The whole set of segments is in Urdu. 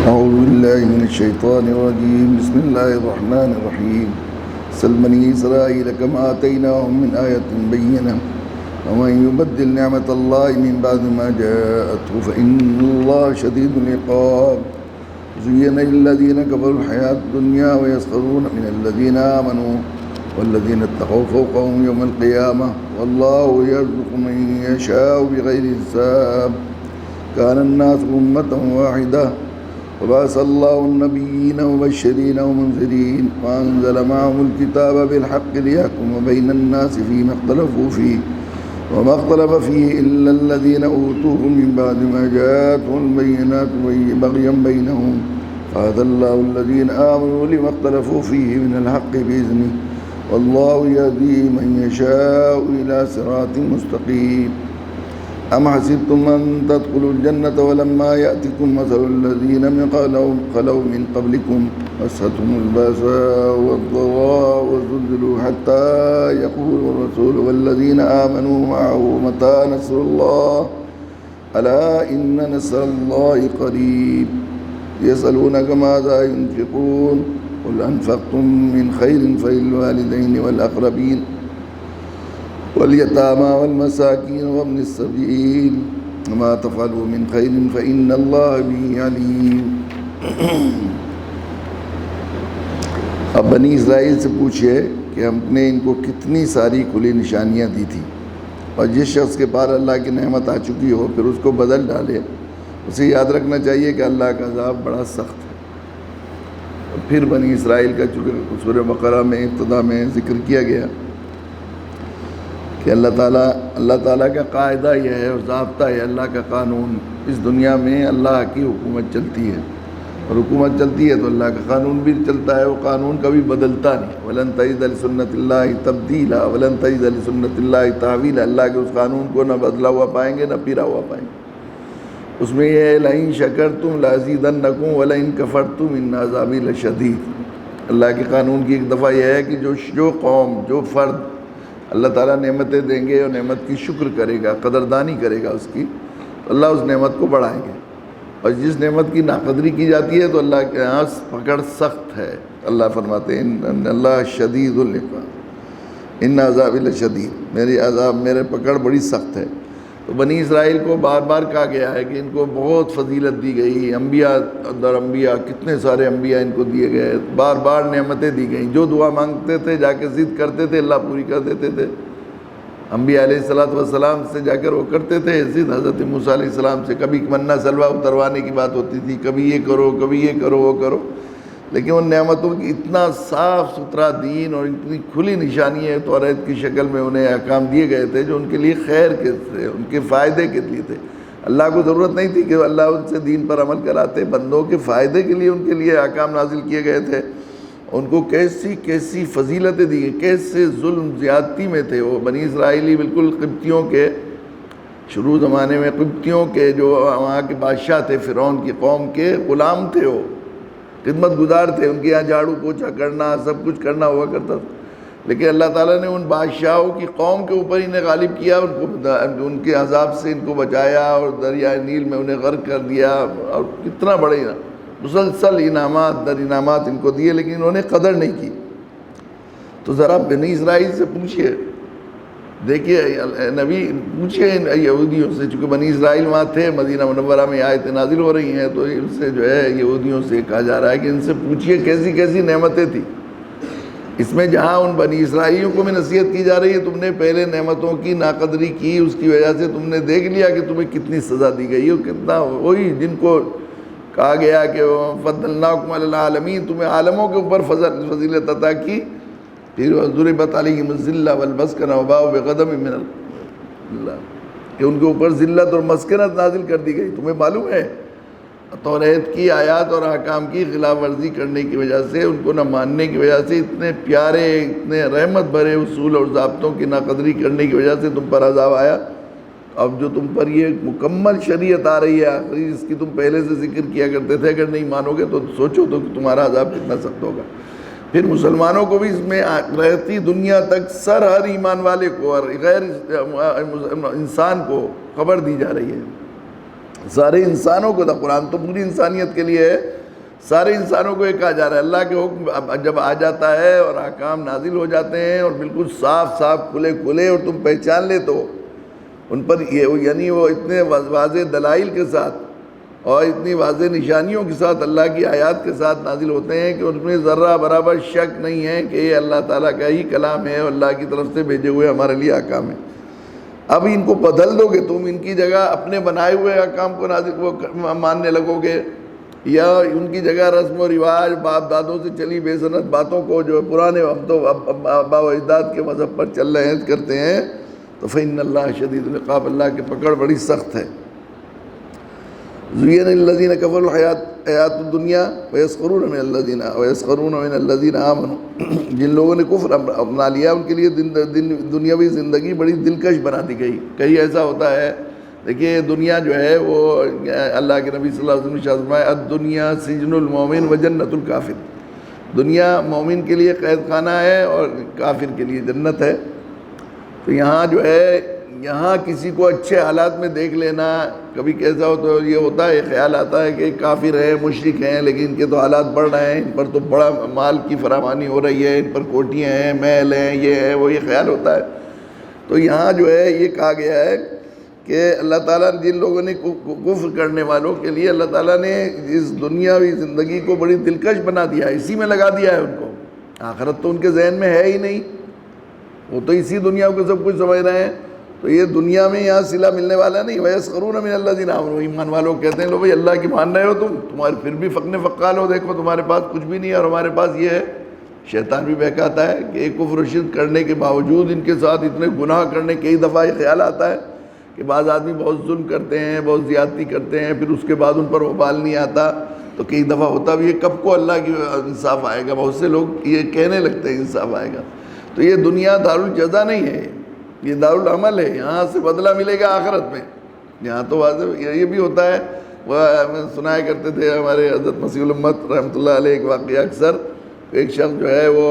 أعوذ بالله من الشيطان الرجيم. بسم الله الرحمن الرحيم. سل بني إسرائيل كما آتيناهم من آية بينة ومن يبدل نعمة الله من بعد ما جاءته فإن الله شديد العقاب. زين للذين كفروا الحياة الدنيا ويسخرون من الذين آمنوا والذين اتقوا فوقهم يوم القيامة والله يرزق من يشاء بغير حساب. كان الناس أمة واحدة وبعث الله النبيين مبشرين ومنذرين وأنزل معهم الكتاب بالحق ليحكم بين الناس فيما اختلفوا فيه وما اختلف فيه إلا الذين أوتوه من بعد ما جاءتهم البينات بغيا بينهم فهدى الله الذين آمنوا لما اختلفوا فيه من الحق بإذنه والله يهدي من يشاء إلى صراط مستقيم. أم حسبتم أن تدخلوا الجنة ولما يأتكم مثل الذين خلوا من قبلكم مستهم البأساء والضراء وزلزلوا حتى يقول الرسول والذين آمنوا معه متى نصر الله ألا إن نصر الله قريب. يسألونك ماذا ينفقون قل أنفقتم من خير فللوالدين والأقربين واليتامى والمساكين وابن السبيل وما تفعلوا من خير فإن الله به عليم. اب بنی اسرائیل سے پوچھئے کہ ہم نے ان کو کتنی ساری کھلی نشانیاں دی تھی اور جس شخص کے پار اللہ کی نعمت آ چکی ہو پھر اس کو بدل ڈالے اسے یاد رکھنا چاہیے کہ اللہ کا عذاب بڑا سخت ہے. پھر بنی اسرائیل کا چونکہ سورہ بقرہ میں ابتدا میں ذکر کیا گیا کہ اللہ تعالیٰ کا قاعدہ یہ ہے اور ضابطہ ہے، اللہ کا قانون. اس دنیا میں اللہ کی حکومت چلتی ہے اور حکومت چلتی ہے تو اللہ کا قانون بھی چلتا ہے. وہ قانون کبھی بدلتا نہیں. وَلَن تَجِدَ لِسُنَّتِ اللَّهِ تَبْدِيلًا وَلَن تَجِدَ لِسُنَّتِ اللَّهِ تَحْوِيلًا. اللہ کے اس قانون کو نہ بدلا ہوا پائیں گے نہ پھرا ہوا پائیں گے. اس میں یہ ہے لَئِن شَكَرْتُمْ لَأَزِيدَنَّكُمْ وَلَئِن كَفَرْتُمْ إِنَّ عَذَابِي لَشَدِيدٌ. اللہ کے قانون کی ایک دفعہ یہ ہے کہ جو قوم جو فرد اللہ تعالیٰ نعمتیں دیں گے اور نعمت کی شکر کرے گا، قدردانی کرے گا اس کی، تو اللہ اس نعمت کو بڑھائیں گے. اور جس نعمت کی ناقدری کی جاتی ہے تو اللہ کے ہاں پکڑ سخت ہے. اللہ فرماتے ہیں ان اللہ شدید العقاب ان عذاب لشدید، میری عذاب میرے پکڑ بڑی سخت ہے. تو بنی اسرائیل کو بار بار کہا گیا ہے کہ ان کو بہت فضیلت دی گئی، انبیاء در انبیاء کتنے سارے انبیاء ان کو دیے گئے، بار بار نعمتیں دی گئیں. جو دعا مانگتے تھے جا کے ضد کرتے تھے اللہ پوری کر دیتے تھے. انبیاء علیہ السلام سے جا کر وہ کرتے تھے ضد. حضرت موسیٰ علیہ السلام سے کبھی منہ سلوہ اتروانے کی بات ہوتی تھی، کبھی یہ کرو کبھی یہ کرو وہ کرو. لیکن ان نعمتوں کی اتنا صاف ستھرا دین اور اتنی کھلی نشانیاں توریت کی شکل میں انہیں احکام دیے گئے تھے جو ان کے لیے خیر کے تھے، ان کے فائدے کے لیے تھے. اللہ کو ضرورت نہیں تھی کہ اللہ ان سے دین پر عمل کراتے، بندوں کے فائدے کے لیے ان کے لیے احکام نازل کیے گئے تھے. ان کو کیسی فضیلتیں دی گئی، کیسے ظلم زیادتی میں تھے وہ بنی اسرائیلی. بالکل قبطیوں کے شروع زمانے میں قبطیوں کے جو وہاں کے بادشاہ تھے، فرعون کی قوم کے غلام تھے، وہ خدمت گزار تھے. ان کے یہاں جھاڑو پوچھا کرنا سب کچھ کرنا ہوا کرتا تھا. لیکن اللہ تعالیٰ نے ان بادشاہوں کی قوم کے اوپر انہیں غالب کیا، ان کے عذاب سے ان کو بچایا اور دریائے نیل میں انہیں غرق کر دیا. اور کتنا بڑے مسلسل انعامات در انعامات ان کو دیے، لیکن انہوں نے قدر نہیں کی. تو ذرا بنی اسرائیل سے پوچھئے، دیکھیے نبی پوچھئے یہودیوں سے، چونکہ بنی اسرائیل وہاں تھے، مدینہ منورہ میں آیتیں نازل ہو رہی ہیں، تو ان سے جو ہے یہودیوں سے کہا جا رہا ہے کہ ان سے پوچھئے کیسی کیسی نعمتیں تھیں. اس میں جہاں ان بنی اسرائیلیوں کو بھی نصیحت کی جا رہی ہے تم نے پہلے نعمتوں کی ناقدری کی، اس کی وجہ سے تم نے دیکھ لیا کہ تمہیں کتنی سزا دی گئی ہے. کتنا وہی جن کو کہا گیا کہ فضلناکم علی العالمین، تمہیں عالموں کے اوپر فضیلت عطا کی. پھر ضربت علیہم الذلہ والمسکنہ وباؤوا بغضب من اللہ، کہ ان کے اوپر ذلت اور مسکنت نازل کر دی گئی. تمہیں معلوم ہے توریت کی آیات اور احکام کی خلاف ورزی کرنے کی وجہ سے، ان کو نہ ماننے کی وجہ سے، اتنے پیارے اتنے رحمت بھرے اصول اور ضابطوں کی ناقدری کرنے کی وجہ سے تم پر عذاب آیا. اب جو تم پر یہ مکمل شریعت آ رہی ہے آخری، اس کی تم پہلے سے ذکر کیا کرتے تھے، اگر نہیں مانو گے تو سوچو تو تمہارا عذاب کتنا سخت ہوگا. پھر مسلمانوں کو بھی اس میں رہتی دنیا تک ہر ایمان والے کو اور غیر انسان کو خبر دی جا رہی ہے سارے انسانوں کو تھا، قرآن تو پوری انسانیت کے لیے ہے، سارے انسانوں کو یہ کہا جا رہا ہے اللہ کے حکم جب آ جاتا ہے اور احکام نازل ہو جاتے ہیں اور بالکل صاف صاف کھلے کھلے اور تم پہچان لے تو ان پر یہ یعنی وہ اتنے واضح دلائل کے ساتھ اور اتنی واضح نشانیوں کے ساتھ اللہ کی آیات کے ساتھ نازل ہوتے ہیں کہ اس میں ذرہ برابر شک نہیں ہے کہ یہ اللہ تعالیٰ کا ہی کلام ہے اور اللہ کی طرف سے بھیجے ہوئے ہمارے لیے احکام ہے۔ اب ان کو بدل دو گے تم، ان کی جگہ اپنے بنائے ہوئے احکام کو نازل ماننے لگو گے، یا ان کی جگہ رسم و رواج باپ دادوں سے چلی بے سنت باتوں کو جو پرانے ہم تو آبا و اجداد کے مذہب پر چل رہے ہیں کرتے ہیں، تو فإن اللہ شدید العقاب، اللہ کی پکڑ بڑی سخت ہے۔ زین الذین کفروا حیات الدنیا ویسخرون من الذین آمنوا، جن لوگوں نے کفر اپنا لیا ان کے لیے دنیاوی زندگی بڑی دلکش بنا دی گئی۔ کہیں ایسا ہوتا ہے، دیکھیے دنیا جو ہے وہ اللہ کے نبی صلی اللہ علیہ وسلم نے فرمایا الدنیا سجن المومن و جنت الکافر، دنیا مومن کے لیے قید خانہ ہے اور کافر کے لیے جنت ہے۔ تو یہاں جو ہے، یہاں کسی کو اچھے حالات میں دیکھ لینا، کبھی کیسا ہو تو یہ ہوتا ہے، خیال آتا ہے کہ کافر ہیں مشرک ہیں لیکن ان کے تو حالات بڑھ رہے ہیں، ان پر تو بڑا مال کی فراوانی ہو رہی ہے، ان پر کوٹیاں ہیں، محل ہیں، یہ ہے وہ، یہ خیال ہوتا ہے۔ تو یہاں جو ہے یہ کہا گیا ہے کہ اللہ تعالیٰ نے جن لوگوں نے کفر کرنے والوں کے لیے اللہ تعالیٰ نے اس دنیاوی زندگی کو بڑی دلکش بنا دیا ہے، اسی میں لگا دیا ہے ان کو، آخرت تو ان کے ذہن میں ہے ہی نہیں، وہ تو اسی دنیا کو سب کچھ سمجھ رہے ہیں۔ تو یہ دنیا میں یہاں صلہ ملنے والا نہیں۔ وَيَسْخَرُونَ مِنَ الَّذِينَ آمَنُوا، ایمان والوں کہتے ہیں لو بھائی اللہ کی مان رہے ہو تمہارے پھر بھی فقن فقال ہو، دیکھو تمہارے پاس کچھ بھی نہیں ہے اور ہمارے پاس یہ ہے۔ شیطان بھی بہکاتا ہے کہ ایک کفر و شرک کرنے کے باوجود ان کے ساتھ اتنے گناہ کرنے، کئی دفعہ یہ خیال آتا ہے کہ بعض آدمی بہت ظلم کرتے ہیں، بہت زیادتی کرتے ہیں، پھر اس کے بعد ان پر وبال نہیں آتا، تو کئی دفعہ ہوتا بھی ہے کب کو اللہ کی انصاف آئے گا، بہت سے لوگ یہ کہنے لگتے ہیں انصاف آئے گا۔ تو یہ دنیا دارالجزا نہیں ہے، یہ دارالعمل ہے، یہاں سے بدلہ ملے گا آخرت میں۔ یہاں تو واضح یہ بھی ہوتا ہے، وہ سنایا کرتے تھے ہمارے حضرت مسیح الامت رحمۃ اللہ علیہ ایک واقعہ اکثر، ایک شخص جو ہے وہ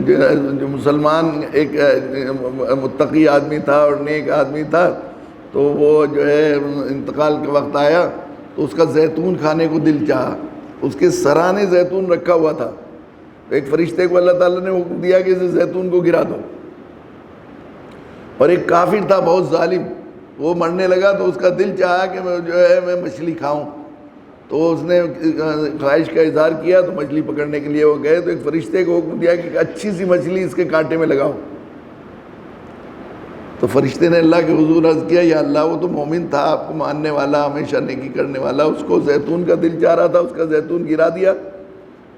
جو مسلمان ایک متقی آدمی تھا اور نیک آدمی تھا، تو وہ جو ہے انتقال کا وقت آیا تو اس کا زیتون کھانے کو دل چاہا، اس کے سرانے زیتون رکھا ہوا تھا، تو ایک فرشتے کو اللہ تعالیٰ نے حکم دیا کہ اسے زیتون کو گرا دو، اور ایک کافر تھا بہت ظالم، وہ مرنے لگا تو اس کا دل چاہا کہ میں مچھلی کھاؤں، تو اس نے خواہش کا اظہار کیا، تو مچھلی پکڑنے کے لیے وہ گئے تو ایک فرشتے کو حکم دیا کہ ایک اچھی سی مچھلی اس کے کانٹے میں لگاؤ، تو فرشتے نے اللہ کے حضور عرض کیا یا اللہ وہ تو مومن تھا، آپ کو ماننے والا، ہمیشہ نیکی کرنے والا، اس کو زیتون کا دل چاہ رہا تھا، اس کا زیتون گرا دیا،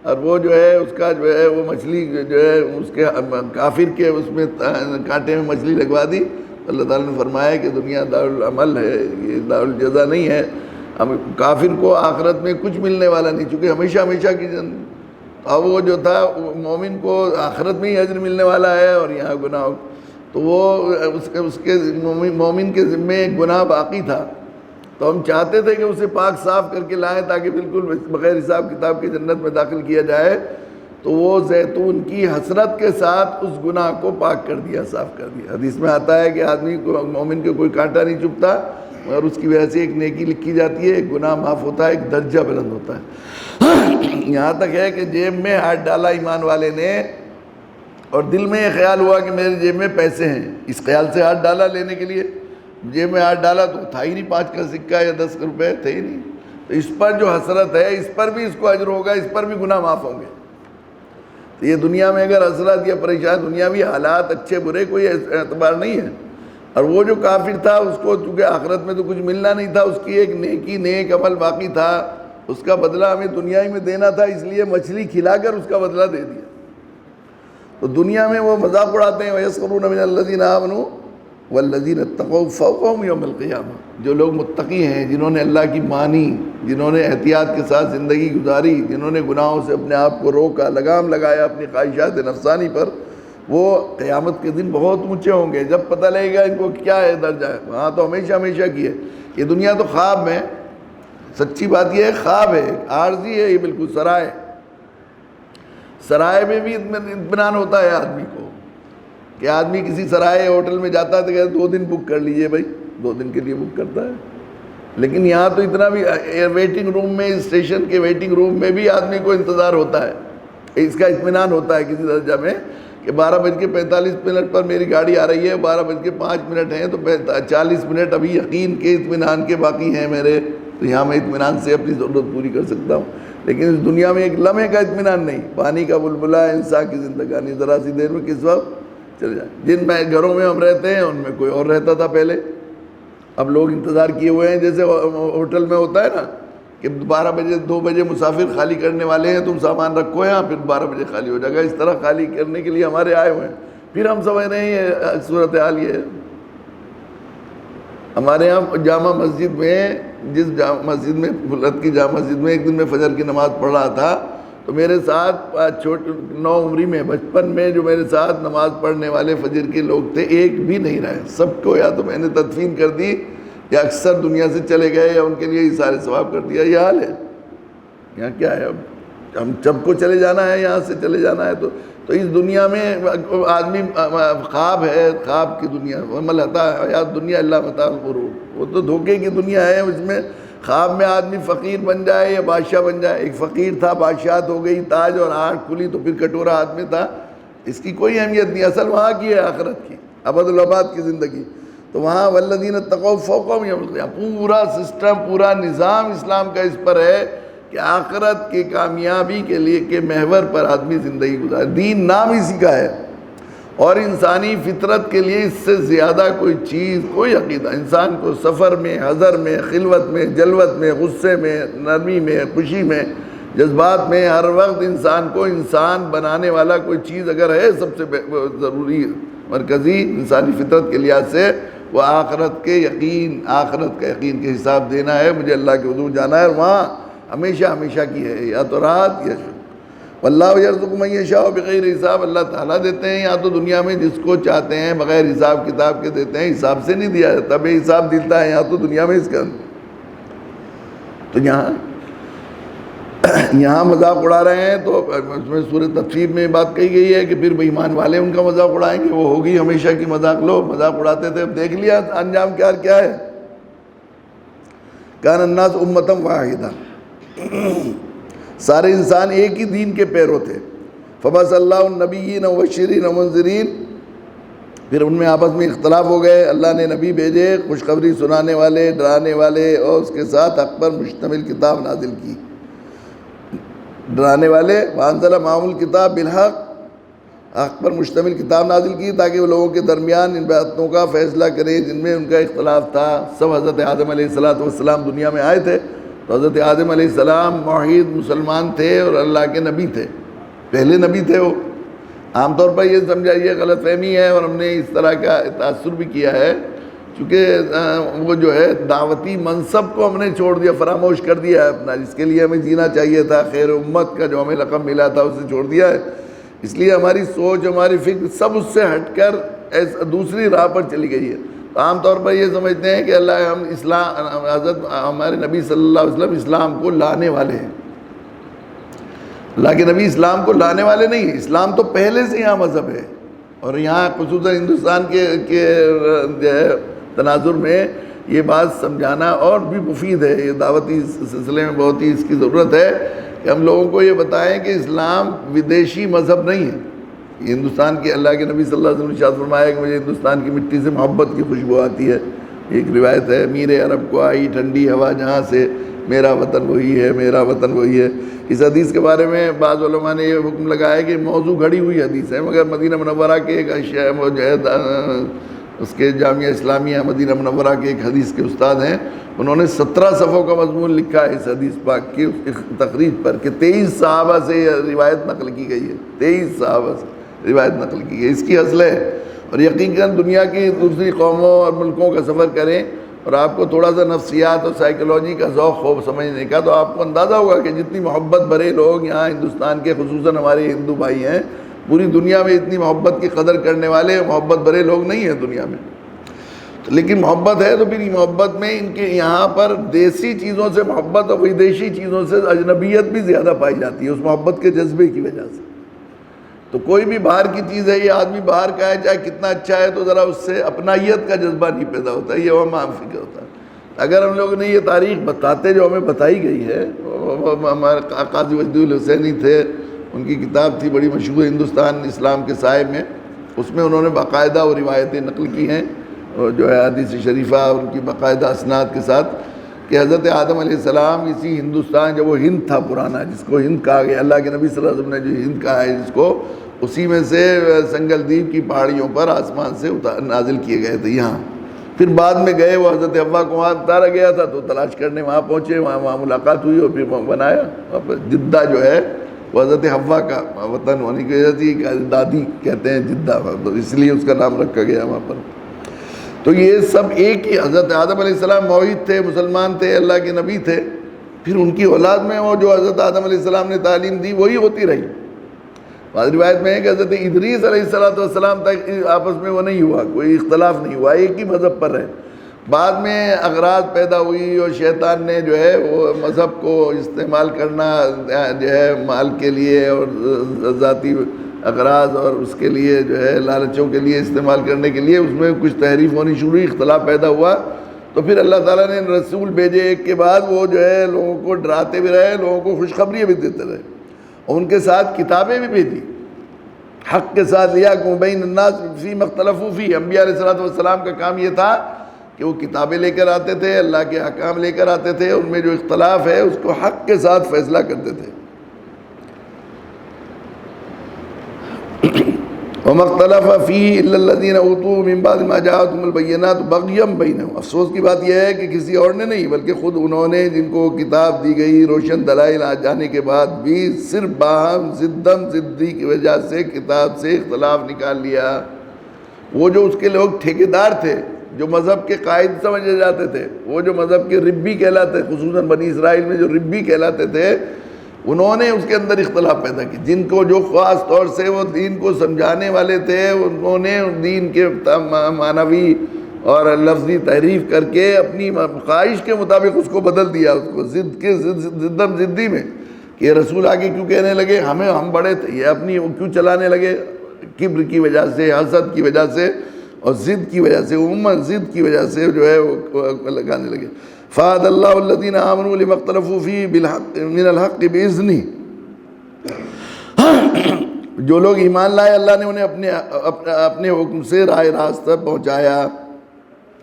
اور وہ جو ہے اس کا جو ہے وہ مچھلی جو ہے اس کے کافر کے اس میں کانٹے میں مچھلی لگوا دی۔ اللہ تعالیٰ نے فرمایا کہ دنیا دارالعمل ہے، یہ دارالجزا نہیں ہے، کافر کو آخرت میں کچھ ملنے والا نہیں، چونکہ ہمیشہ ہمیشہ کی اب وہ جو تھا مومن کو آخرت میں ہی اجر ملنے والا ہے اور یہاں گناہ، تو وہ اس کے مومن کے ذمے ایک گناہ باقی تھا، تو ہم چاہتے تھے کہ اسے پاک صاف کر کے لائیں تاکہ بالکل بغیر حساب کتاب کی جنت میں داخل کیا جائے، تو وہ زیتون کی حسرت کے ساتھ اس گناہ کو پاک کر دیا، صاف کر دیا۔ حدیث میں آتا ہے کہ آدمی کو مومن کے کوئی کانٹا نہیں چبھتا، مگر اس کی وجہ سے ایک نیکی لکھی جاتی ہے، ایک گناہ معاف ہوتا ہے، ایک درجہ بلند ہوتا ہے۔ یہاں تک ہے کہ جیب میں ہاتھ ڈالا ایمان والے نے اور دل میں یہ خیال ہوا کہ میرے جیب میں پیسے ہیں، اس خیال سے ہاتھ ڈالا لینے کے لیے، جیب میں ہاتھ ڈالا تو تھا ہی نہیں 5 کا سکہ یا 10 روپے تھے ہی نہیں، تو اس پر جو حسرت ہے اس پر بھی اس کو اجر ہوگا، اس پر بھی گناہ معاف ہوں گے۔ تو یہ دنیا میں اگر حسرت یا پریشان دنیاوی حالات اچھے برے کوئی اعتبار نہیں ہے، اور وہ جو کافر تھا اس کو چونکہ آخرت میں تو کچھ ملنا نہیں تھا، اس کی ایک نیکی نیک عمل باقی تھا، اس کا بدلہ ہمیں دنیا ہی میں دینا تھا، اس لیے مچھلی کھلا کر اس کا بدلہ دے دیا۔ تو دنیا میں وہ مذاق اڑاتے ہیں وَيَسْخَرُونَ مِنَ الَّذِينَ آمَنُوا وَالَّذِينَ اتَّقَوْا فَوْقَهُمْ يَوْمَ الْقِيَامَةِ، جو لوگ متقی ہیں، جنہوں نے اللہ کی مانی، جنہوں نے احتیاط کے ساتھ زندگی گزاری، جنہوں نے گناہوں سے اپنے آپ کو روکا، لگام لگایا اپنی خواہشات نفسانی پر، وہ قیامت کے دن بہت اونچے ہوں گے، جب پتہ لگے گا ان کو کیا ہے درجہ ہے۔ وہاں تو ہمیشہ ہمیشہ کی ہے، یہ دنیا تو خواب میں، سچی بات یہ ہے خواب ہے، عارضی ہے، یہ بالکل سرائے، سرائے میں بھی اطمینان ہوتا ہے آدمی کو، کہ آدمی کسی سرائے ہوٹل میں جاتا ہے تو کہتے 2 دن بک کر لیجئے بھائی، 2 دن کے لیے بک کرتا ہے. لیکن یہاں تو اتنا بھی ویٹنگ روم میں، اسٹیشن کے ویٹنگ روم میں بھی آدمی کو انتظار ہوتا ہے، اس کا اطمینان ہوتا ہے کسی درجہ میں کہ 12:45 پر میری گاڑی آ رہی ہے، 12:05 ہیں، تو 40 منٹ ابھی یقین کے اطمینان کے باقی ہیں میرے، تو یہاں میں اطمینان سے اپنی ضرورت پوری کر سکتا ہوں. لیکن اس دنیا میں ایک لمحے کا اطمینان نہیں. پانی کا بلبلا انسان کی زندگانی ذرا سی دیر میں کس وقت چل جائے. جن گھروں میں ہم رہتے ہیں ان میں کوئی اور رہتا تھا پہلے، اب لوگ انتظار کیے ہوئے ہیں. جیسے ہوٹل میں ہوتا ہے نا کہ 12 بجے 2 بجے مسافر خالی کرنے والے ہیں، تم سامان رکھو یہاں، پھر 12 بجے خالی ہو جائے گا. اس طرح خالی کرنے کے لیے ہمارے آئے ہوئے ہیں. پھر ہم سمجھ رہے ہیں یہ صورتحال یہ ہے. ہمارے یہاں جامع مسجد میں، جس جامع مسجد میں بلد کی جامع مسجد میں ایک دن میں فجر کی نماز پڑھ رہا تھا، تو میرے ساتھ نو عمری میں، بچپن میں جو میرے ساتھ نماز پڑھنے والے فجر کے لوگ تھے، ایک بھی نہیں رہے. سب کو یا تو میں نے تدفین کر دی یا اکثر دنیا سے چلے گئے یا ان کے لیے اشارے ثواب کر دیا. یہ حال ہے. یہاں کیا ہے، اب ہم سب کو چلے جانا ہے، یہاں سے چلے جانا ہے. تو اس دنیا میں آدمی خواب ہے، خواب کی دنیا. ملتا ہے یا دنیا اللہ متاع الغرور، وہ تو دھوکے کی دنیا ہے. اس میں خواب میں آدمی فقیر بن جائے یا بادشاہ بن جائے. ایک فقیر تھا، بادشاہت ہو گئی، تاج اور آنکھ کھلی تو پھر کٹورا ہاتھ میں تھا. اس کی کوئی اہمیت نہیں. اصل وہاں کی ہے، آخرت کی، ابد الآباد کی زندگی. تو وہاں والذین اتقوا فوقہم یوم القیامہ، پورا سسٹم، پورا نظام اسلام کا اس پر ہے کہ آخرت کی کامیابی کے لیے کے محور پر آدمی زندگی گزارے. دین نام اسی کا ہے، اور انسانی فطرت کے لیے اس سے زیادہ کوئی چیز، کوئی عقیدہ انسان کو سفر میں، حضر میں، خلوت میں، جلوت میں، غصے میں، نرمی میں، خوشی میں، جذبات میں، ہر وقت انسان کو انسان بنانے والا کوئی چیز اگر ہے سب سے ضروری مرکزی انسانی فطرت کے لحاظ سے، وہ آخرت کے یقین، آخرت کا یقین کے حساب دینا ہے. مجھے اللہ کے حضور جانا ہے، اور وہاں ہمیشہ ہمیشہ کی ہے، یا تو رات یا شب. واللہ یرزق من یشاء بغیر حساب. اللہ تعالیٰ دیتے ہیں یا تو دنیا میں جس کو چاہتے ہیں بغیر حساب کتاب کے دیتے ہیں. حساب سے نہیں دیا جاتا، بے حساب دیتا ہے یا تو دنیا میں اس کا. تو یہاں مذاق اڑا رہے ہیں، تو اس میں سورۃ تفسیر میں بات کہی گئی ہے کہ پھر بے ایمان والے ان کا مذاق اڑائیں گے. وہ ہوگی ہمیشہ کی مذاق. لو مذاق اڑاتے تھے، اب دیکھ لیا انجام کیا ہے. کان الناس امۃ واحدہ، سارے انسان ایک ہی دین کے پیرو تھے. فبعث اللہ النبیین مبشرین ومنذرین، پھر ان میں آپس میں اختلاف ہو گئے. اللہ نے نبی بھیجے خوشخبری سنانے والے، ڈرانے والے، اور اس کے ساتھ حق پر مشتمل کتاب نازل کی. ڈرانے والے، وانزل معهم الکتاب بالحق، حق پر مشتمل کتاب نازل کی تاکہ وہ لوگوں کے درمیان ان باتوں کا فیصلہ کرے جن میں ان کا اختلاف تھا. سب حضرت آدم علیہ السلام دنیا میں آئے تھے، تو حضرت آدم علیہ السلام موحد مسلمان تھے اور اللہ کے نبی تھے، پہلے نبی تھے. وہ عام طور پر یہ سمجھائیے غلط فہمی ہے، اور ہم نے اس طرح کا تاثر بھی کیا ہے، چونکہ وہ جو ہے دعوتی منصب کو ہم نے چھوڑ دیا، فراموش کر دیا ہے اپنا، جس کے لیے ہمیں جینا چاہیے تھا. خیر امت کا جو ہمیں لقب ملا تھا اسے چھوڑ دیا ہے. اس لیے ہماری سوچ، ہماری فکر سب اس سے ہٹ کر دوسری راہ پر چلی گئی ہے. عام طور پر یہ سمجھتے ہیں کہ ہم اسلام، حضرت ہمارے نبی صلی اللہ علیہ وسلم اسلام کو لانے والے ہیں. اللہ کے نبی اسلام کو لانے والے نہیں ہیں. اسلام تو پہلے سے یہاں مذہب ہے، اور یہاں خصوصاً ہندوستان کے تناظر میں یہ بات سمجھانا اور بھی مفید ہے. یہ دعوتی سلسلے میں بہت ہی اس کی ضرورت ہے کہ ہم لوگوں کو یہ بتائیں کہ اسلام ودیشی مذہب نہیں ہے. یہ ہندوستان کے، اللہ کے نبی صلی اللہ علیہ وسلم نے ارشاد فرمایا کہ مجھے ہندوستان کی مٹی سے محبت کی خوشبو آتی ہے. ایک روایت ہے، میر عرب کو آئی ٹھنڈی ہوا جہاں سے، میرا وطن وہی ہے، میرا وطن وہی ہے. اس حدیث کے بارے میں بعض علماء نے یہ حکم لگایا کہ موضوع گھڑی ہوئی حدیث ہے، مگر مدینہ منورہ کے ایک اس کے جامعہ اسلامیہ مدینہ منورہ کے ایک حدیث کے استاد ہیں، انہوں نے 17 صفحوں کا مضمون لکھا ہے اس حدیث پاک کی تخریج پر، کہ 23 صحابہ سے یہ روایت نقل کی گئی ہے. 23 صحابہ سے روایت نقل کی گئی. اس کی اصل ہے. اور یقیناً دنیا کی دوسری قوموں اور ملکوں کا سفر کریں اور آپ کو تھوڑا سا نفسیات اور سائیکولوجی کا ذوق ہو سمجھنے کا، تو آپ کو اندازہ ہوگا کہ جتنی محبت بھرے لوگ یہاں ہندوستان کے، خصوصاً ہمارے ہندو بھائی ہیں، پوری دنیا میں اتنی محبت کی قدر کرنے والے محبت بھرے لوگ نہیں ہیں دنیا میں. لیکن محبت ہے تو پھر محبت میں ان کے یہاں پر دیسی چیزوں سے محبت اور ودیشی چیزوں سے اجنبیت بھی زیادہ پائی جاتی ہے، اس محبت کے جذبے کی وجہ سے. تو کوئی بھی باہر کی چیز ہے، یہ آدمی باہر کا ہے چاہے کتنا اچھا ہے، تو ذرا اس سے اپنائیت کا جذبہ نہیں پیدا ہوتا، یہ وہ معافی کا ہوتا ہے۔ اگر ہم لوگ نے یہ تاریخ بتاتے جو ہمیں بتائی گئی ہے، ہمارے قاضی وجدی الحسینی تھے، ان کی کتاب تھی بڑی مشہور ہندوستان اسلام کے سائے میں، اس میں انہوں نے باقاعدہ وہ روایتیں نقل کی ہیں، اور جو ہے حدیث شریفہ ان کی باقاعدہ اسناد کے ساتھ، کہ حضرت آدم علیہ السلام اسی ہندوستان، جب وہ ہند تھا پرانا، جس کو ہند کہا گیا، اللہ کے نبی صلی اللہ علیہ وسلم نے جو ہند کہا ہے جس کو، اسی میں سے سنگل دیپ کی پہاڑیوں پر آسمان سے نازل کیے گئے تھے یہاں۔ پھر بعد میں گئے، وہ حضرت حوا کو وہاں اتارا گیا تھا، تو تلاش کرنے وہاں پہنچے، وہاں ملاقات ہوئی، اور پھر وہاں بنایا۔ وہاں پر جدہ جو ہے وہ حضرت حوا کا وطن ہونے کی وجہ سے دادی کہتے ہیں جدہ، تو اس لیے اس کا نام رکھا گیا وہاں پر۔ تو یہ سب ایک ہی، حضرت آدم علیہ السلام موحد تھے، مسلمان تھے، اللہ کے نبی تھے، پھر ان کی اولاد میں وہ جو حضرت آدم علیہ السلام نے تعلیم دی وہی ہوتی رہی۔ بعض روایت میں ہے کہ حضرت ادریس علیہ السلام تک آپس میں وہ نہیں ہوا، کوئی اختلاف نہیں ہوا، ایک ہی مذہب پر رہے۔ بعد میں اغراض پیدا ہوئی، اور شیطان نے جو ہے وہ مذہب کو استعمال کرنا جو ہے مال کے لیے اور ذاتی اغراض اور اس کے لیے جو ہے لالچوں کے لیے استعمال کرنے کے لیے، اس میں کچھ تحریف ہونی شروع ہوئی، اختلاف پیدا ہوا، تو پھر اللہ تعالیٰ نے رسول بھیجے ایک کے بعد، وہ جو ہے لوگوں کو ڈراتے بھی رہے، لوگوں کو خوشخبریاں بھی دیتے رہے، اور ان کے ساتھ کتابیں بھی بھیجی حق کے ساتھ، لِيَحْكُمَ بَيْنَ النَّاسِ فِيمَا اخْتَلَفُوا فِيهِ۔ انبیاء علیہ السلام کا کام یہ تھا کہ وہ کتابیں لے کر آتے تھے، اللہ کے احکام لے کر آتے تھے، ان میں جو اختلاف ہے اس کو حق کے ساتھ فیصلہ کرتے تھے۔ وَمَا اخْتَلَفَ فِيهِ إِلَّا الَّذِينَ أُوتُوهُ مِن بَعْدِ مَا جَاءَتْهُمُ الْبَيِّنَاتُ بَغْيًا بَيْنَهُمْ۔ افسوس کی بات یہ ہے کہ کسی اور نے نہیں، بلکہ خود انہوں نے، جن کو کتاب دی گئی روشن دلائل آ جانے کے بعد بھی، صرف باہم ضدی کی وجہ سے کتاب سے اختلاف نکال لیا۔ وہ جو اس کے لوگ ٹھیکیدار تھے، جو مذہب کے قائد سمجھے جاتے تھے، وہ جو مذہب کے ربی کہلاتے، خصوصاً بنی اسرائیل میں جو ربی کہلاتے تھے، انہوں نے اس کے اندر اختلاف پیدا کی۔ جن کو جو خاص طور سے وہ دین کو سمجھانے والے تھے، انہوں نے دین کے معنوی اور لفظی تحریف کر کے اپنی خواہش کے مطابق اس کو بدل دیا، اس کو ضدی میں، کہ یہ رسول آگے کیوں کہنے لگے ہم بڑے تھے، یہ اپنی کیوں چلانے لگے، کبر کی وجہ سے، حسد کی وجہ سے، اور ضد کی وجہ سے، عموماً ضد کی وجہ سے جو ہے وہ لگانے لگے۔ فَهَدَى اللَّهُ الَّذِينَ آمَنُوا لِمَا اخْتَلَفُوا فِيهِ مِنَ الْحَقِّ بِإِذْنِهِ۔ جو لوگ ایمان لائے، اللہ نے انہیں اپنے حکم سے راہ راست تک پہنچایا۔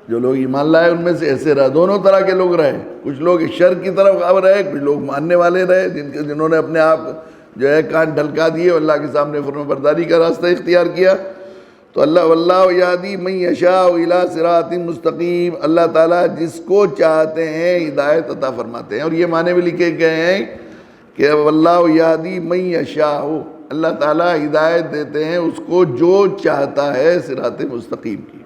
جو لوگ ایمان لائے ان میں سے ایسے رہے، دونوں طرح کے لوگ رہے، کچھ لوگ شر کی طرف اب رہے، کچھ لوگ ماننے والے رہے، جنہوں نے اپنے آپ جو ہے کان ڈھلکا دیے اور اللہ کے سامنے فرمانبرداری کا راستہ اختیار کیا۔ تو اللہ واللہ یہدی من یشاء الی صراط مستقیم، اللہ تعالیٰ جس کو چاہتے ہیں ہدایت عطا فرماتے ہیں، اور یہ معنی بھی لکھے گئے ہیں کہ واللہ یہدی من یشاء، اللہ تعالیٰ ہدایت دیتے ہیں اس کو جو چاہتا ہے صراط مستقیم کی،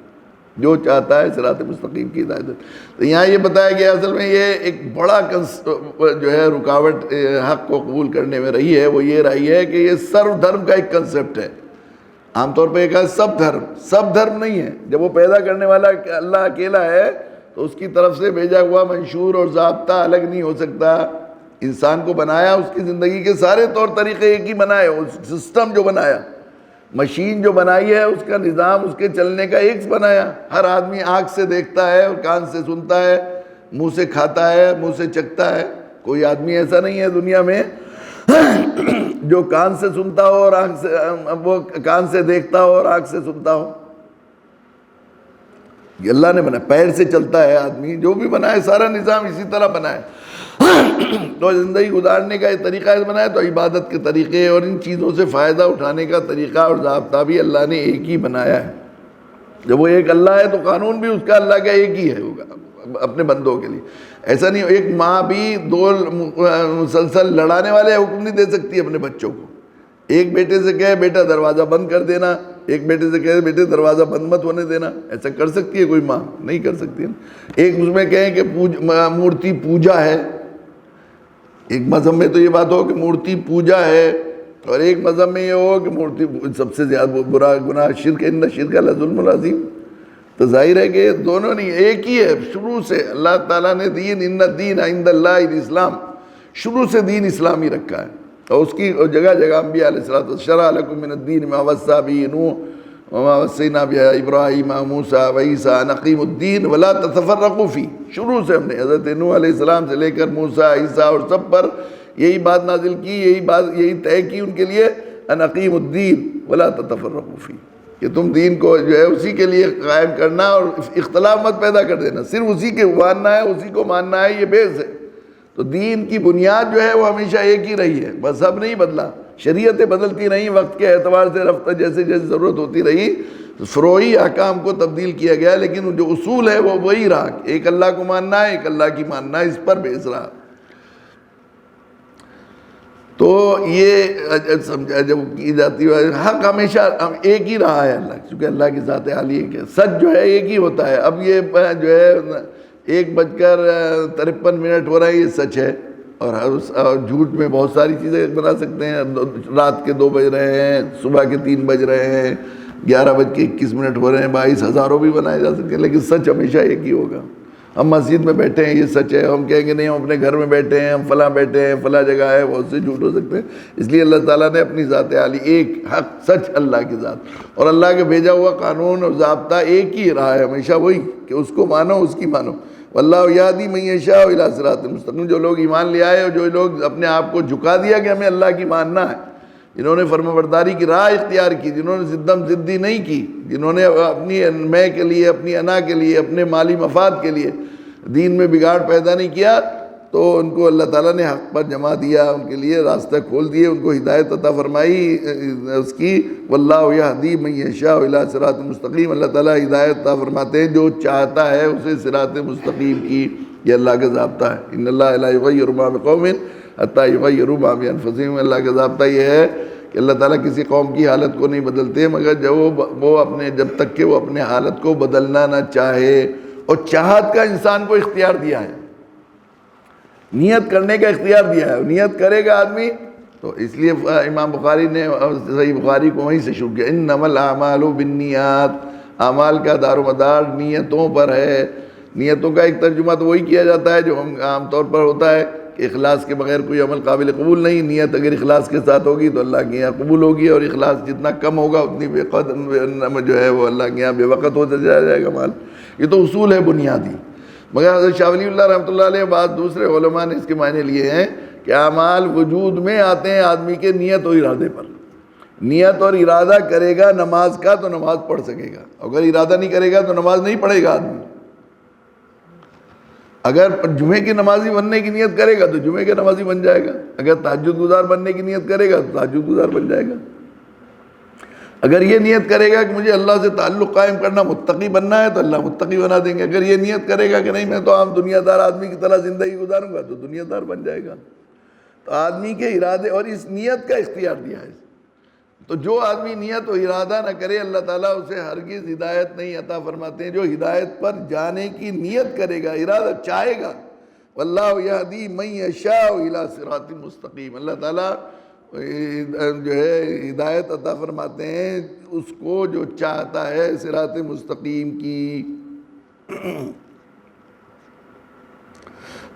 جو چاہتا ہے صراط مستقیم کی ہدایت دیتے۔ تو یہاں یہ بتایا گیا اصل میں یہ ایک بڑا جو ہے رکاوٹ حق کو قبول کرنے میں رہی ہے، وہ یہ رہی ہے کہ یہ سرو دھرم کا ایک کنسپٹ ہے۔ عام طور پہ ایک ہے سب دھرم نہیں ہے۔ جب وہ پیدا کرنے والا اللہ اکیلا ہے تو اس کی طرف سے بھیجا ہوا منشور اور ضابطہ الگ نہیں ہو سکتا۔ انسان کو بنایا، اس کی زندگی کے سارے طور طریقے ایک ہی بنائے، اس سسٹم جو بنایا، مشین جو بنائی ہے، اس کا نظام، اس کے چلنے کا ایک بنایا۔ ہر آدمی آنکھ سے دیکھتا ہے اور کان سے سنتا ہے، منہ سے کھاتا ہے، منہ سے چکھتا ہے۔ کوئی آدمی ایسا نہیں ہے دنیا میں جو کان سے سنتا ہو اور آنکھ سے، وہ کان سے دیکھتا ہو اور آنکھ سے سنتا ہو۔ یہ اللہ نے بنایا، پیر سے چلتا ہے آدمی، جو بھی بنایا سارا نظام اسی طرح بنایا۔ تو زندگی گزارنے کا یہ طریقہ بنایا، تو عبادت کے طریقے اور ان چیزوں سے فائدہ اٹھانے کا طریقہ اور ضابطہ بھی اللہ نے ایک ہی بنایا ہے۔ جب وہ ایک اللہ ہے تو قانون بھی اس کا اللہ کا ایک ہی ہے ہوگا اپنے بندوں کے لیے۔ ایسا نہیں، ایک ماں بھی دو مسلسل لڑانے والے حکم نہیں دے سکتی اپنے بچوں کو۔ ایک بیٹے سے کہے بیٹا دروازہ بند کر دینا، ایک بیٹے سے کہے بیٹے دروازہ بند مت ہونے دینا، ایسا کر سکتی ہے کوئی ماں؟ نہیں کر سکتی ہے۔ ایک اس میں کہیں کہ مورتی پوجا ہے، ایک مذہب میں تو یہ بات ہو کہ مورتی پوجا ہے، اور ایک مذہب میں یہ ہو کہ مورتی سب سے زیادہ برا گناہ شرک، ان شرک لظلم عظیم۔ تو ظاہر ہے کہ دونوں نہیں، ایک ہی ہے شروع سے۔ اللہ تعالیٰ نے دین، ان الدین عند اللہ الاسلام، شروع سے دین اسلامی رکھا ہے۔ اور اس کی جگہ جگہ انبیاء علیہ الصلوۃ والسلام شرع لکم من الدین ما وصی به نوح وما وصینا بہ ابراہیم موسیٰ وعیسیٰ ان اقیموا الدین ولا تتفرقوا فیہ. شروع سے ہم نے حضرت نوح علیہ السلام سے لے کر موسیٰ، عیسیٰ اور سب پر یہی بات نازل کی، یہی طے کی ان کے لیے، ان اقیموا الدین ولا تتفرقوا فیہ، کہ تم دین کو جو ہے اسی کے لیے قائم کرنا اور اختلاف مت پیدا کر دینا، صرف اسی کے ماننا ہے، اسی کو ماننا ہے، یہ بیس ہے. تو دین کی بنیاد جو ہے وہ ہمیشہ ایک ہی رہی ہے، مذہب نہیں بدلا، شریعتیں بدلتی رہیں وقت کے اعتبار سے، رفتہ جیسے جیسے ضرورت ہوتی رہی، فروعی احکام کو تبدیل کیا گیا، لیکن جو اصول ہے وہ وہی رہا، ایک اللہ کو ماننا ہے، ایک اللہ کی ماننا ہے، اس پر بیس رہا. تو یہ سمجھا جب کی جاتی ہے، حق ہمیشہ ایک ہی رہا ہے اللہ، کیونکہ اللہ کی ذات عالی ایک ہے، سچ جو ہے ایک ہی ہوتا ہے. اب یہ جو ہے 1:53 ہو رہا ہے، یہ سچ ہے، اور جھوٹ میں بہت ساری چیزیں بنا سکتے ہیں. رات کے 2 بج رہے ہیں، صبح کے 3 بج رہے ہیں، 11:21 ہو رہے ہیں، 22 ہزاروں بھی بنائے جا سکتے ہیں، لیکن سچ ہمیشہ ایک ہی ہوگا. ہم مسجد میں بیٹھے ہیں، یہ سچ ہے، ہم کہیں گے نہیں ہم اپنے گھر میں بیٹھے ہیں، ہم فلاں بیٹھے ہیں، فلاں جگہ ہے، بہت سے جھوٹ ہو سکتے ہیں. اس لیے اللہ تعالیٰ نے اپنی ذات عالی ایک، حق سچ اللہ کی ذات، اور اللہ کے بھیجا ہوا قانون اور ضابطہ ایک ہی رہا ہے ہمیشہ، وہی کہ اس کو مانو، اس کی مانو. واللہ یہدی من یشاء الی صراط مستقیم. جو لوگ ایمان لے آئے اور جو لوگ اپنے آپ کو جھکا دیا کہ ہمیں اللہ کی ماننا ہے، جنہوں نے فرمانبرداری کی راہ اختیار کی، جنہوں نے ضدی نہیں کی، جنہوں نے اپنی میں کے لیے، اپنی انا کے لیے، اپنے مالی مفاد کے لیے دین میں بگاڑ پیدا نہیں کیا، تو ان کو اللہ تعالیٰ نے حق پر جمع دیا، ان کے لیے راستہ کھول دیے، ان کو ہدایت عطا فرمائی اس کی. واللہ یہدی من یشاء الی صراط مستقیم. اللہ تعالیٰ ہدایت عطا فرماتے ہیں جو چاہتا ہے اسے صراط مستقیم کی. یہ اللہ کا ضابطہ ہے. ان اللہ لا یغیر ما بقوم حتی یغیروا ما بانفسہم. اللہ کا ضابطہ یہ ہے کہ اللہ تعالیٰ کسی قوم کی حالت کو نہیں بدلتے مگر جب تک کہ وہ اپنے حالت کو بدلنا نہ چاہے. اور چاہت کا انسان کو اختیار دیا ہے، نیت کرنے کا اختیار دیا ہے. نیت کرے گا آدمی تو اس لیے امام بخاری نے صحیح بخاری کو وہیں سے شروع کیا، انما الاعمال بالنیات. اعمال کا دار و مدار نیتوں پر ہے. نیتوں کا ایک ترجمہ تو وہی کیا جاتا ہے جو ہم عام طور پر ہوتا ہے کہ اخلاص کے بغیر کوئی عمل قابل قبول نہیں. نیت اگر اخلاص کے ساتھ ہوگی تو اللہ کے یہاں قبول ہوگی، اور اخلاص جتنا کم ہوگا اتنی بے قدر جو ہے وہ اللہ کے یہاں بے وقت ہوتا جائے گا مال. یہ تو اصول ہے بنیادی. مگر حضرت شاہ ولی اللہ رحمۃ اللہ علیہ بعض دوسرے علماء نے اس کے معنی لیے ہیں کہ اعمال وجود میں آتے ہیں آدمی کے نیت اور ارادے پر. نیت اور ارادہ کرے گا نماز کا تو نماز پڑھ سکے گا، اگر ارادہ نہیں کرے گا تو نماز نہیں پڑھے گا آدمی. اگر جمعے کی نمازی بننے کی نیت کرے گا تو جمعے کے نمازی بن جائے گا، اگر تہجد گزار بننے کی نیت کرے گا تو تہجد گزار بن جائے گا. اگر یہ نیت کرے گا کہ مجھے اللہ سے تعلق قائم کرنا، متقی بننا ہے تو اللہ متقی بنا دیں گے. اگر یہ نیت کرے گا کہ نہیں میں تو عام دنیا دار آدمی کی طرح زندگی گزاروں گا تو دنیا دار بن جائے گا. تو آدمی کے ارادے اور اس نیت کا اختیار دیا ہے. تو جو آدمی نیت و ارادہ نہ کرے اللہ تعالیٰ اسے ہرگز ہدایت نہیں عطا فرماتے ہیں. جو ہدایت پر جانے کی نیت کرے گا، ارادہ چاہے گا، واللہ یہدی من یشاء الی صراط مستقیم. اللہ تعالیٰ جو ہے ہدایت عطا فرماتے ہیں اس کو جو چاہتا ہے صراط مستقیم کی.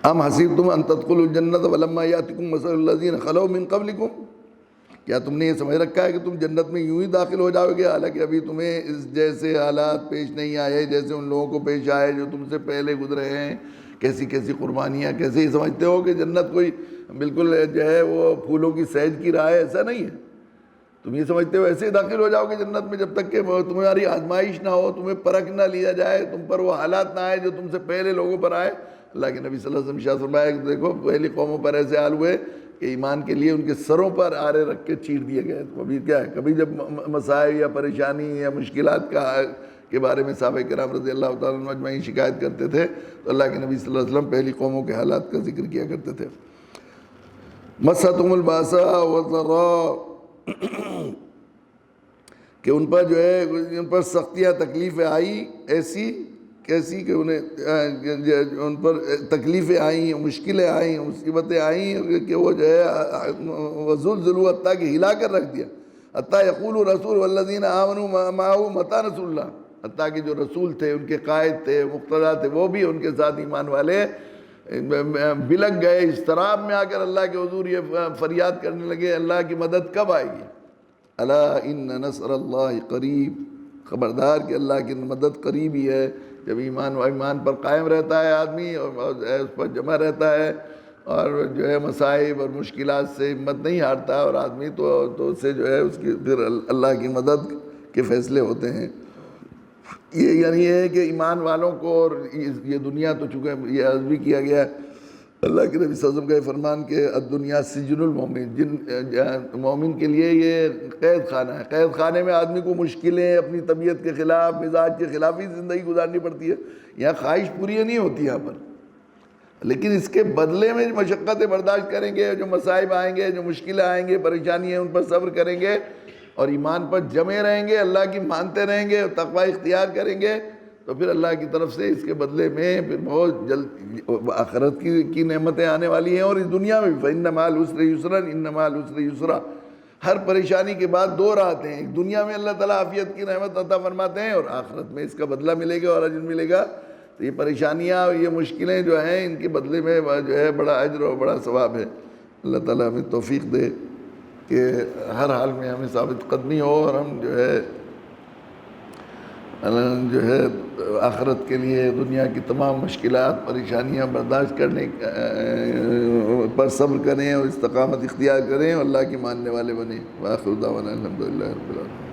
ام حسبتم ان تدخلوا الجنۃ ولما یاتکم مثل الذین خلوا من قبلکم. کیا تم نے یہ سمجھ رکھا ہے کہ تم جنت میں یوں ہی داخل ہو جاؤ گے حالانکہ ابھی تمہیں اس جیسے حالات پیش نہیں آئے جیسے ان لوگوں کو پیش آئے جو تم سے پہلے گزرے ہیں. کیسی کیسی قربانیاں، کیسے ہی سمجھتے ہو کہ جنت کوئی بالکل جو ہے وہ پھولوں کی سیج کی راہ ہے. ایسا نہیں ہے. تم یہ سمجھتے ہو ایسے ہی داخل ہو جاؤ گے جنت میں جب تک کہ تمہاری آزمائش نہ ہو، تمہیں پرکھ نہ لیا جائے، تم پر وہ حالات نہ آئے جو تم سے پہلے لوگوں پر آئے. اللہ کے نبی صلی اللہ علیہ وسلم ارشاد فرمایا کہ دیکھو پہلی قوموں پر ایسے حال ہوئے کہ ایمان کے لیے ان کے سروں پر آرے رکھ کے چیر دیے گئے. تو ابھی کیا ہے، کبھی جب مسائل یا پریشانی یا مشکلات کے بارے میں صحابہ کرام رضی اللہ تعالیٰ عنہ اجمعین شکایت کرتے تھے تو اللہ کے نبی صلی اللہ علیہ وسلم پہلی قوموں کے حالات کا ذکر کیا کرتے تھے. مستہم الباساء والضراء، کہ ان پر جو ہے ان پر سختیاں تکلیفیں آئی ایسی کیسی کہ انہیں ان پر تکلیفیں آئیں، مشکلیں آئیں، مصیبتیں آئیں کہ وہ جو ہے وزلزلوا حتیٰ کہ ہلا کر رکھ دیا. حتیٰ یقول رسول والذین آمنوا معہ متی نصر اللہ، حتیٰ کہ جو رسول تھے، ان کے قائد تھے، مقتدا تھے، وہ بھی ان کے ساتھ ایمان والے بلک گئے، اضطراب میں آ کر اللہ کے حضور یہ فریاد کرنے لگے اللہ کی مدد کب آئے گی؟ الا ان نصر اللہ قریب، خبردار کہ اللہ کی مدد قریب ہی ہے۔ جب ایمان پر قائم رہتا ہے آدمی اور اس پر جمع رہتا ہے اور جو ہے مصائب اور مشکلات سے ہمت نہیں ہارتا اور آدمی تو اس سے جو ہے اس کی پھر اللہ کی مدد کے فیصلے ہوتے ہیں۔ یہ یعنی یہ ہے کہ ایمان والوں کو، اور یہ دنیا تو چونکہ یہ عرض بھی کیا گیا ہے اللہ کے نبی صلی اللہ علیہ وسلم کا یہ فرمان کہ الدنیا سجن المومن، مومن کے لیے یہ قید خانہ ہے۔ قید خانے میں آدمی کو مشکلیں، اپنی طبیعت کے خلاف، مزاج کے خلاف ہی زندگی گزارنی پڑتی ہے۔ یہاں خواہش پوری نہیں ہوتی یہاں پر، لیکن اس کے بدلے میں مشقتیں برداشت کریں گے، جو مصائب آئیں گے، جو مشکلیں آئیں گے، پریشانیاں، ان پر صبر کریں گے اور ایمان پر جمے رہیں گے، اللہ کی مانتے رہیں گے اور تقوی اختیار کریں گے، تو پھر اللہ کی طرف سے اس کے بدلے میں پھر بہت جلد آخرت کی نعمتیں آنے والی ہیں، اور اس دنیا میں بھی فَإِنَّ مَعَ الْعُسْرِ يُسْرًا إِنَّ مَعَ الْعُسْرِ يُسْرًا۔ ہر پریشانی کے بعد دو راحتیں ہیں، ایک دنیا میں اللہ تعالیٰ عافیت کی نعمت عطا فرماتے ہیں اور آخرت میں اس کا بدلہ ملے گا اور اجر ملے گا۔ تو یہ پریشانیاں اور یہ مشکلیں جو ہیں ان کے بدلے میں جو ہے بڑا اجر اور بڑا ثواب ہے۔ اللہ تعالیٰ ہمیں توفیق دے کہ ہر حال میں ہمیں ثابت قدمی ہو اور ہم جو ہے آخرت کے لیے دنیا کی تمام مشکلات، پریشانیاں برداشت کرنے پر صبر کریں اور استقامت اختیار کریں اور اللہ کی ماننے والے بنیں۔ وآخر دعوانا الحمدللہ رب العالمین۔